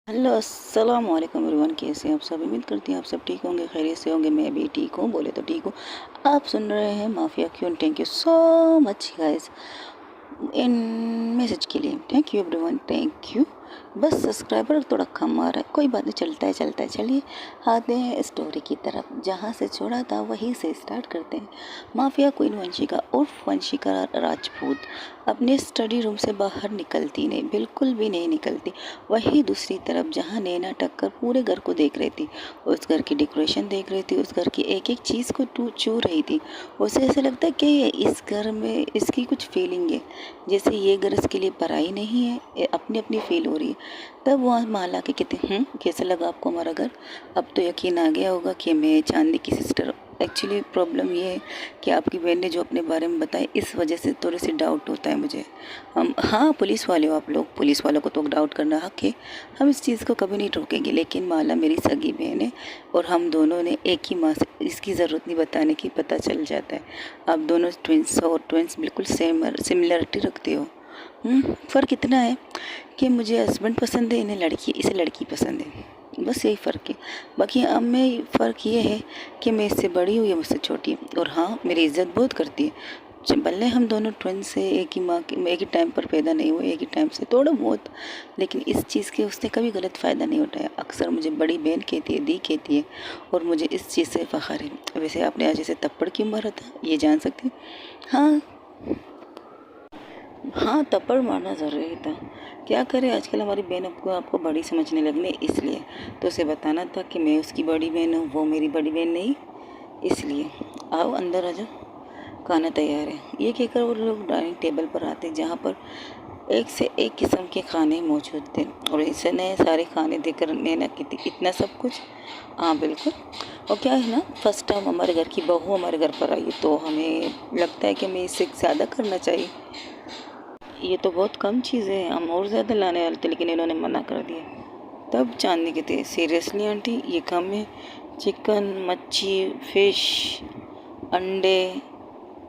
Hello अस्सलाम वालेकुम everyone. कैसे हैं आप सब? उम्मीद करती हैं आप सब ठीक होंगे, खैरियत से होंगे। मैं भी ठीक हूँ, बोले तो ठीक हूँ। आप सुन रहे हैं माफिया क्यों। Thank you so much guys in message के लिए। Thank you everyone, thank you. बस सब्सक्राइबर थोड़ा कम आ रहा है, कोई बात नहीं, चलता है। चलिए आते हैं स्टोरी की तरफ। जहाँ से छोड़ा था वहीं से स्टार्ट करते हैं। माफिया क्वीन वंशिका उर्फ वंशिका राजपूत अपने स्टडी रूम से बाहर निकलती नहीं, बिल्कुल भी नहीं निकलती। वहीं दूसरी तरफ जहाँ नैना टक्कर पूरे घर को देख रही थी, उस घर की डेकोरेशन देख रही थी, उस घर की एक एक चीज़ को छू रही थी। उसे ऐसा लगता है कि इस घर में इसकी कुछ फीलिंग है, जैसे ये घर इसके लिए पराई नहीं है, अपनी अपनी फील हो रही है। तब वहाँ माला के कहते कैसा लगा आपको हमारा घर? अब तो यकीन आ गया होगा कि मैं चांदी की सिस्टर। एक्चुअली प्रॉब्लम ये है कि आपकी बहन ने जो अपने बारे में बताया, इस वजह से थोड़ी सी डाउट होता है मुझे। हम हाँ, पुलिस वाले हो आप लोग, पुलिस वालों को तो डाउट करना हक है, हम इस चीज़ को कभी नहीं रोकेंगे। लेकिन माला मेरी सगी बहन है और हम दोनों ने एक ही माँ से, इसकी ज़रूरत नहीं बताने की, पता चल जाता है। आप दोनों ट्विंस हो और ट्विंस बिल्कुल सेम सिमिलरिटी रखते हो। फ़र्क इतना है कि मुझे हस्बैंड पसंद है, इन्हें लड़की, इसे लड़की पसंद है, बस यही फ़र्क है। बाकी अब में फ़र्क ये है कि मैं इससे बड़ी हूँ, ये मुझसे छोटी है, और हाँ मेरी इज़्ज़त बहुत करती है। भले हम दोनों ट्विंस से एक ही माँ के एक ही टाइम पर पैदा नहीं हुए, एक ही टाइम से थोड़ा बहुत, लेकिन इस चीज़ के उसने कभी गलत फ़ायदा नहीं उठाया। अक्सर मुझे बड़ी बहन कहती है, दी कहती है, और मुझे इस चीज़ से फ़ख्र है। वैसे आपने आज ऐसे थप्पड़ क्यों मारा था, ये जान सकती हूँ? हाँ हाँ, थप्पड़ मारना ज़रूरी था। क्या करें, आजकल हमारी बहन आपको बड़ी समझने लगने, इसलिए तो उसे बताना था कि मैं उसकी बड़ी बहन हूँ, वो मेरी बड़ी बहन नहीं। इसलिए आओ अंदर आ जाओ, खाना तैयार है। ये कहकर वो लोग डाइनिंग टेबल पर आते, जहाँ पर एक से एक किस्म के खाने मौजूद थे, और इसने सारे खाने देकर नैना की थी, इतना सब कुछ। हाँ बिल्कुल। और क्या है ना, फर्स्ट टाइम हमारे घर की बहू हमारे घर पर आई है, तो हमें लगता है कि हमें इससे ज़्यादा करना चाहिए। ये तो बहुत कम चीज़ें हैं, हम और ज़्यादा लाने वाले थे, लेकिन इन्होंने मना कर दिया। तब चांदनी कहते, सीरियसली आंटी ये कम है? चिकन, मच्छी, फिश, अंडे,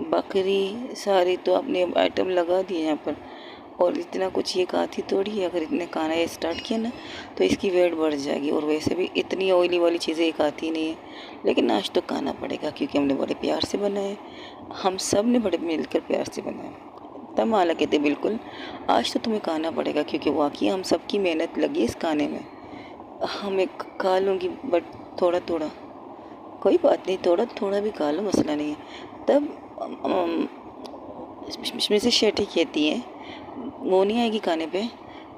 बकरी, सारी तो आपने आइटम लगा दिए यहाँ पर, और इतना कुछ ये खाती थोड़ी है। अगर इतने खाना ये स्टार्ट किया ना तो इसकी वेट बढ़ जाएगी, और वैसे भी इतनी ऑयली वाली चीज़ें ये खाती नहीं है। लेकिन आज तो खाना पड़ेगा, क्योंकि हमने बड़े प्यार से बनाए, हम सब ने बड़े मिलकर प्यार से बनाए। तब माला कहते, बिल्कुल आज तो तुम्हें खाना पड़ेगा, क्योंकि वाकई हम सबकी मेहनत लगी इस खाने में। हम एक खा लूँगी, बट थोड़ा थोड़ा, कोई बात नहीं, थोड़ा थोड़ा भी खा लो, मसला नहीं है। तब मिसेस शेट्टी कहती है, वो नहीं आएगी खाने पे?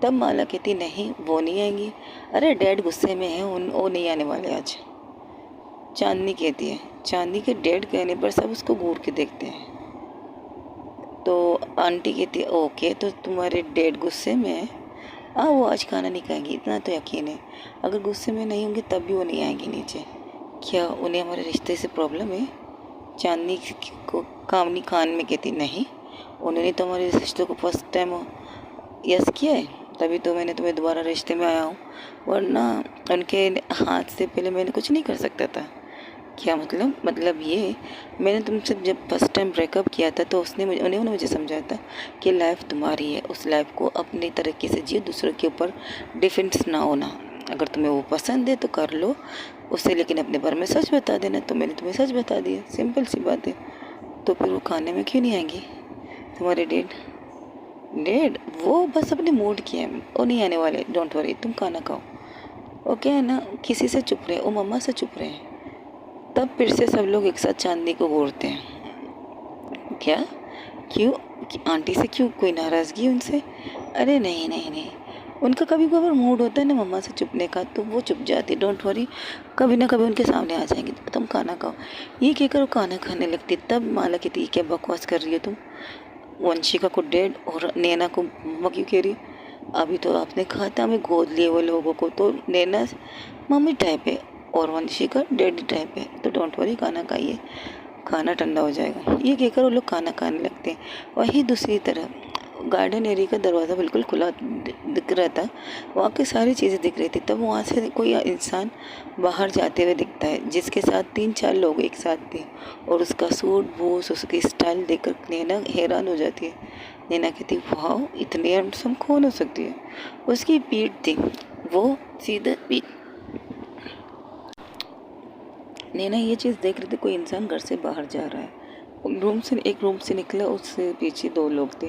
तब माला कहती, नहीं वो नहीं आएंगी, अरे डैड गुस्से में है, उन वो नहीं आने वाले आज। चांदनी कहती है, चांदनी के डैड कहने पर सब उसको घूर के देखते हैं। तो आंटी कहती है, ओके तो तुम्हारे डैड गुस्से में है? हाँ, वो आज खाना नहीं खाएंगी, इतना तो यकीन है। अगर गुस्से में नहीं होंगे तब भी वो नहीं आएंगी नीचे। क्या उन्हें हमारे रिश्ते से प्रॉब्लम है? चांदनी को कामनी खान में कहती, नहीं उन्होंने तो हमारे रिश्ते को फर्स्ट टाइम यस किया है, तभी तो मैंने तुम्हें दोबारा रिश्ते में आया हूँ, वरना उनके हाथ से पहले मैंने कुछ नहीं कर सकता था। क्या मतलब ये, मैंने तुमसे जब फर्स्ट टाइम ब्रेकअप किया था तो उन्होंने मुझे समझाया था कि लाइफ तुम्हारी है, उस लाइफ को अपनी तरीके से जियो, दूसरों के ऊपर डिफेंस ना होना। अगर तुम्हें वो पसंद है तो कर लो उससे, लेकिन अपने बारे में सच बता देना। तो मैंने तुम्हें सच बता दिया, सिंपल सी बात है। तो फिर वो खाने में क्यों नहीं आएंगी तुम्हारे डेड? डेड वो बस अपने मूड की है, वो नहीं आने वाले, डोंट वरी, तुम खाना खाओ। वो क्या है ना, किसी से चुप रहे, वो मम्मा से चुप रहे। तब फिर से सब लोग एक साथ चांदनी को घूरते हैं। क्या? क्यों? आंटी से क्यों, कोई नाराज़गी उनसे? अरे नहीं नहीं नहीं, उनका कभी कभार मूड होता है ना मम्मा से चुपने का, तो वो चुप जाती, डोंट वरी, कभी ना कभी उनके सामने आ जाएंगे, तुम खाना खाओ। ये कहकर वो खाना खाने लगती। तब माला कहती, क्या बकवास कर रही हो तुम? वंशिका को डेड और नैना को मम्मा क्यों कह रही है? अभी तो आपने कहा था हमें गोद लिए वो लोगों को, तो नैना मम्मी टाइप है और वंशिका डैडी टाइप है, तो डोंट वरी, खाना खाइए, खाना ठंडा हो जाएगा। ये कहकर वो लोग खाना खाने लगते हैं। वहीं दूसरी तरफ गार्डन एरिया का दरवाज़ा बिल्कुल खुला दिख रहा था, वहाँ की सारी चीज़ें दिख रही थी। तब वहाँ से कोई इंसान बाहर जाते हुए दिखता है, जिसके साथ 3-4 लोग एक साथ थे, और उसका सूट बूट, उसकी स्टाइल देखकर नैना हैरान हो जाती है। नैना कहती, वाह इतनी हैंडसम कौन हो सकती है? उसकी पीठ थी, वो सीधे नैना ये चीज़ देख रही थी, कोई इंसान घर से बाहर जा रहा है। एक रूम से निकला, उससे पीछे दो लोग थे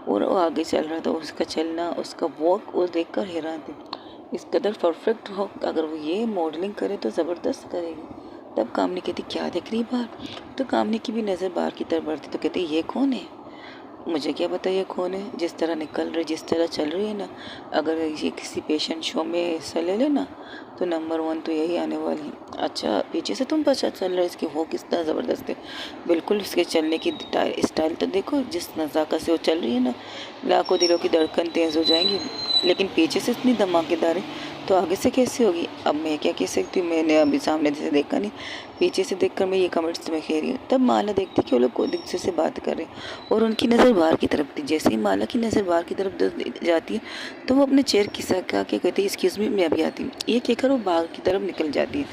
और वो आगे चल रहा था। उसका चलना, उसका वॉक वो देखकर हैरान थी। इस कदर परफेक्ट हो, अगर वो ये मॉडलिंग करे तो ज़बरदस्त करेगी। तब कामनी कहती क्या देख रही बाहर? तो कामनी की भी नज़र बाहर की तरफ बढ़ती तो कहती ये कौन है? मुझे क्या पता ये कौन है? जिस तरह निकल रही, जिस तरह चल रही है ना, अगर ये किसी पेशेंट शो में हिस्सा ले लेना तो नंबर 1 तो यही आने वाली है। अच्छा, पीछे से तुम पता चल रहा है इसकी वो कितना ज़बरदस्त है। बिल्कुल उसके चलने की स्टाइल तो देखो, जिस नज़ाकत से वो चल रही है ना, लाखों दिलों की धड़कन तेज़ हो जाएंगी। लेकिन पीछे से इतनी धमाकेदार है तो आगे से कैसे होगी? अब मैं क्या कह सकती हूँ, मैंने अभी सामने से देखा नहीं, पीछे से देखकर मैं ये कमेंट्स में कह रही हूँ। तब माला देखती कि वो लोग एक दूसरे से बात कर रहे हैं और उनकी नज़र बाहर की तरफ थी। जैसे ही माला की नज़र बाहर की तरफ जाती है तो वो अपने चेयर खिसका के कहती है एक्सक्यूज़ मी, मैं अभी आती हूँ। ये कहकर वो बाहर की तरफ निकल जाती है।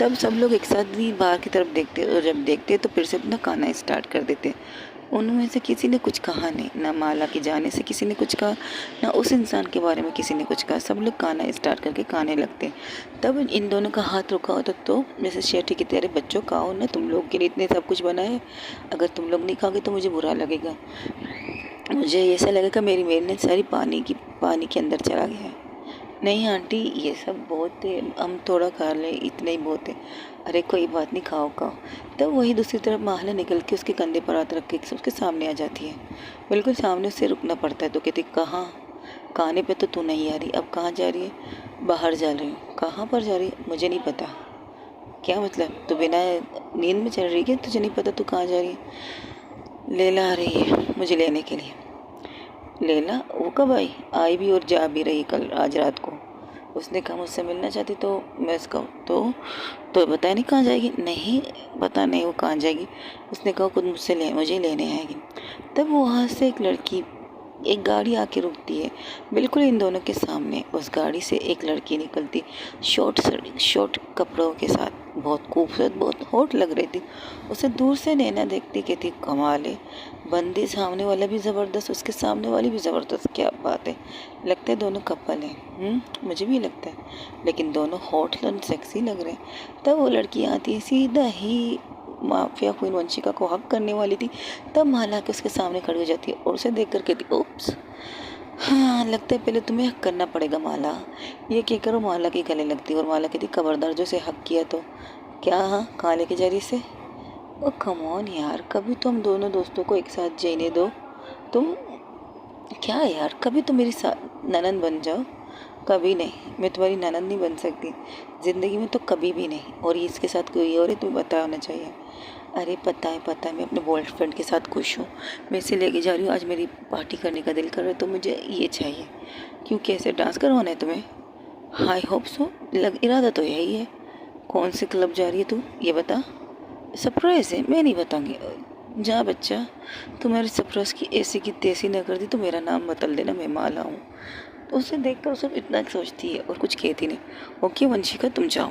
तब सब लोग एक साथ ही बाहर की तरफ देखते हैं और जब देखते हैं तो फिर से अपना खाना स्टार्ट कर देते हैं। उनमें से किसी ने कुछ कहा नहीं, ना माला के जाने से किसी ने कुछ कहा, ना उस इंसान के बारे में किसी ने कुछ कहा। सब लोग खाना स्टार्ट करके खाने लगते हैं। तब इन दोनों का हाथ रुका होता तो जैसे शेठी की तरह, बच्चों खाओ ना, तुम लोग के लिए इतने सब कुछ बना है, अगर तुम लोग नहीं खाओगे तो मुझे बुरा लगेगा। मुझे ऐसा लगेगा मेरी मेहनत सारी पानी के अंदर चला गया है। नहीं आंटी, ये सब बहुत है, हम थोड़ा खा लें, इतना ही बहुत है। अरे कोई बात नहीं, खाओ खाओ। तब वही दूसरी तरफ माला निकल के उसके कंधे पर हाथ रख के उसके सामने आ जाती है। बिल्कुल सामने से रुकना पड़ता है तो कहती कहाँ? खाने पे तो तू नहीं आ रही, अब कहाँ जा रही है? बाहर जा रही हूँ। कहाँ पर जा रही है? मुझे नहीं पता। क्या मतलब? तू बिना नींद में चल रही है? तुझे नहीं पता तू कहाँ जा रही है? लैला आ रही है मुझे लेने के लिए। लैला? वो कब आई? आई भी और जा भी रही कल, आज रात को। उसने कहा मुझसे मिलना चाहती तो मैं उसका तो बताया नहीं कहाँ जाएगी। नहीं पता नहीं वो कहाँ जाएगी। उसने कहा खुद मुझे लेने आएगी। तब वहाँ से एक गाड़ी आके रुकती है बिल्कुल इन दोनों के सामने। उस गाड़ी से एक लड़की निकलती, शॉर्ट कपड़ों के साथ, बहुत खूबसूरत, बहुत हॉट लग रही थी। उसे दूर से नैना देखती कहती कमाल है, बंदी सामने वाला भी ज़बरदस्त, उसके सामने वाली भी ज़बरदस्त, क्या बात है। लगता है दोनों कपल हैं। मुझे भी लगता है, लेकिन दोनों हॉट और सेक्सी लग रहे हैं। तब वो लड़की आती है, सीधा ही माफिया क्वीन वंशिका को हक करने वाली थी। तब माला के उसके सामने खड़ी हो जाती है और उसे देख कर कहती ओप्स, हाँ लगता है पहले तुम्हें हक करना पड़ेगा माला। ये कहकर वो माला के गले लगती है और माला कहती खबरदार जो से हक किया तो। क्या? हाँ, कहाँ लेके जा रही से? ओ कम ऑन यार, कभी तो हम दोनों दोस्तों को एक साथ जीने दो। तुम क्या यार, कभी तो मेरी ननंद बन जाओ। कभी नहीं, मैं तुम्हारी ननंद नहीं बन सकती ज़िंदगी में, तो कभी भी नहीं। और ये इसके साथ कोई और है तुम्हें पता होना चाहिए। अरे पता है, मैं अपने बॉयफ्रेंड के साथ खुश हूँ, मैं इसे लेके जा रही हूँ। आज मेरी पार्टी करने का दिल कर रहा है तो मुझे ये चाहिए। क्यों, कैसे डांस करवाना है तुम्हें? आई होप सो, इरादा तो यही है। कौन से क्लब जा रही है तू, ये बता। सरप्राइज़ है, मैं नहीं बताऊँगी। जा बच्चा, तुम्हारी सरप्राइज़ की ऐसी की तैसी न कर दी तो मेरा नाम बदल देना, मैं माला हूँ। तो उसे देखकर उसे इतना सोचती है और कुछ कहती नहीं। ओके वंशिका तुम जाओ।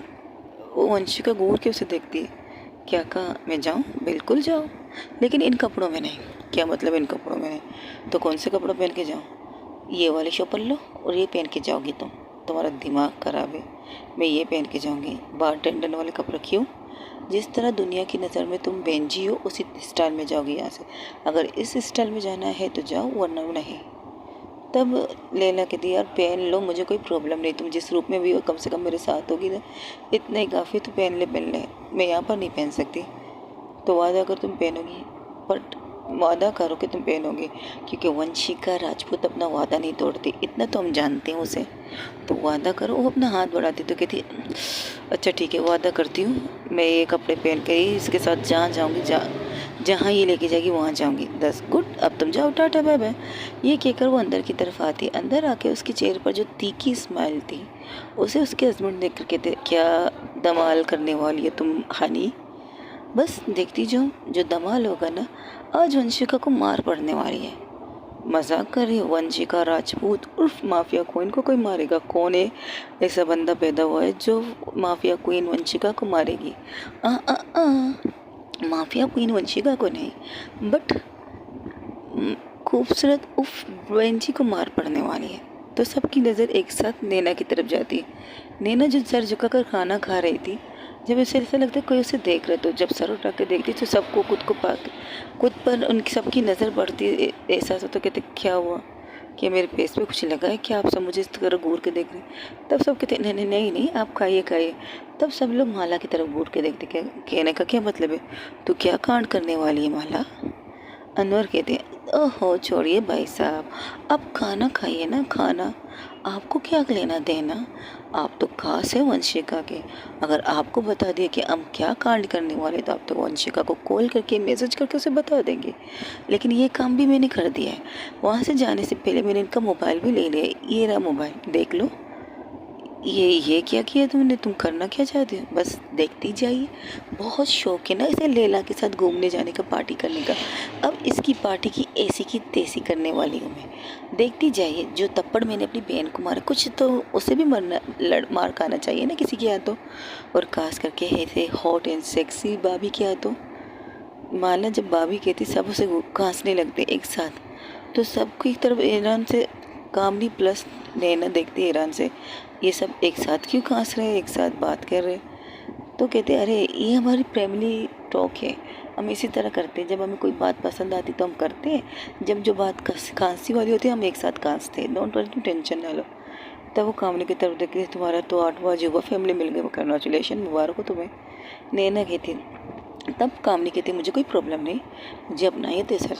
वो वंशिका घूर के उसे देखती है। क्या कहा? मैं जाऊँ? बिल्कुल जाओ, लेकिन इन कपड़ों में नहीं। क्या मतलब इन कपड़ों में नहीं? तो कौन से कपड़े पहन के जाऊँ? ये वाले शॉपल लो और ये पहन के जाओगी तुम, तुम्हारा दिमाग खराब है। मैं ये पहन के जाऊँगी, बारटेंडर वाले कपड़े। क्यों? जिस तरह दुनिया की नज़र में तुम बेंजी हो उसी स्टाइल में जाओगी यहाँ से। अगर इस स्टाइल में जाना है तो जाओ, वरना नहीं। तब लैला कहती यार पहन लो, मुझे कोई प्रॉब्लम नहीं, तुम जिस रूप में भी हो कम से कम मेरे साथ होगी ना, इतना ही काफ़ी। तो पहन ले, मैं यहाँ पर नहीं पहन सकती। तो वादा कर तुम पहनोगी, बट वादा करो कि तुम पहनोगे, क्योंकि वंशिका राजपूत अपना वादा नहीं तोड़ती, इतना तो हम जानते हैं उसे। तो वादा करो। वो अपना हाथ बढ़ाती तो कहती अच्छा ठीक है, वादा करती हूँ, मैं ये कपड़े पहन कर ही इसके साथ जहाँ जाऊँगी, जहाँ ये लेके जाएगी वहाँ जाऊँगी। दस गुड, अब तुम जाओ, टाटा बाय बाय। ये कहकर वो अंदर की तरफ आती। अंदर आके उसके चेहरे पर जो तीखी स्माइल थी उसे उसके हस्बैंड देख कर कहते क्या धमाल करने वाली है तुम हनी। बस देखती जाओ, जो धमाल होगा ना, आज वंशिका को मार पड़ने वाली है। मजाक कर रही हो? वंशिका राजपूत उर्फ माफिया क्वीन को कोई मारेगा? कौन है ऐसा बंदा पैदा हुआ है जो माफिया क्वीन वंशिका को मारेगी? आ आ आ माफिया क्वीन वंशिका को नहीं, बट खूबसूरत उफ वेंची को मार पड़ने वाली है। तो सबकी नज़र एक साथ नैना की तरफ जाती है। नैना जो सर झुकाकर खाना खा रही थी, जब उसे ऐसा लगता है कोई उसे देख रहा है, तो जब सर उठा के देखती तो सबको खुद को पा खुद पर उनकी सबकी नज़र पड़ती है। एहसास होता, कहते क्या हुआ, क्या मेरे फेस पे कुछ लगा है, क्या आप सब मुझे इस तरह घूर के देख रहे हैं? तब सब कहते नहीं नहीं नहीं नहीं, आप खाइए खाइए। तब सब लोग माला की तरफ घूर के देखते, क्या कहने का क्या मतलब है, तो क्या कांड करने वाली है माला? अनवर कहते ओहो छोड़िए भाई साहब, आप खाना खाइए ना, खाना आपको क्या लेना देना, आप तो खास है वंशिका के। अगर आपको बता दिए कि हम क्या कांड करने वाले, तो आप तो वंशिका को कॉल करके मैसेज करके उसे बता देंगे। लेकिन ये काम भी मैंने कर दिया है। वहाँ से जाने से पहले मैंने इनका मोबाइल भी ले लिया है, ये रहा मोबाइल, देख लो। ये क्या किया तुमने, तुम करना क्या चाहते हो, बस देखती जाइए। बहुत शौक है ना इसे लैला के साथ घूमने जाने का, पार्टी करने का। अब इसकी पार्टी की ऐसी की तैसी करने वाली हूँ मैं, देखती जाइए। जो थप्पड़ मैंने अपनी बहन को मारा, कुछ तो उसे भी मार खाना चाहिए ना किसी के हाथों, और खास करके ऐसे हॉट एंड सेक्सी भाभी के हाथों। माला जब भाभी कहती सब उसे खांसने लगते एक साथ, तो सबको एक तरफ ईरान से कामनी प्लस नैना देखते ईरान से, ये सब एक साथ क्यों खांस रहे हैं, एक साथ बात कर रहे हैं। तो कहते अरे ये हमारी फैमिली टॉक है, हम इसी तरह करते हैं। जब हमें कोई बात पसंद आती तो हम करते हैं, जब जो बात खांसी वाली होती है हम एक साथ खांसते हैं, डोंट वरी, तुम टेंशन ना लो। तब वो कामनी की तरफ देखते, तुम्हारा तो 8वां जुबा फैमिली मिल गया, कंग्रेचुलेशन, मुबारक हो तुम्हें। नैना कहती, तब कामनी कहती मुझे कोई प्रॉब्लम नहीं, मुझे अपना ही तो ऐसा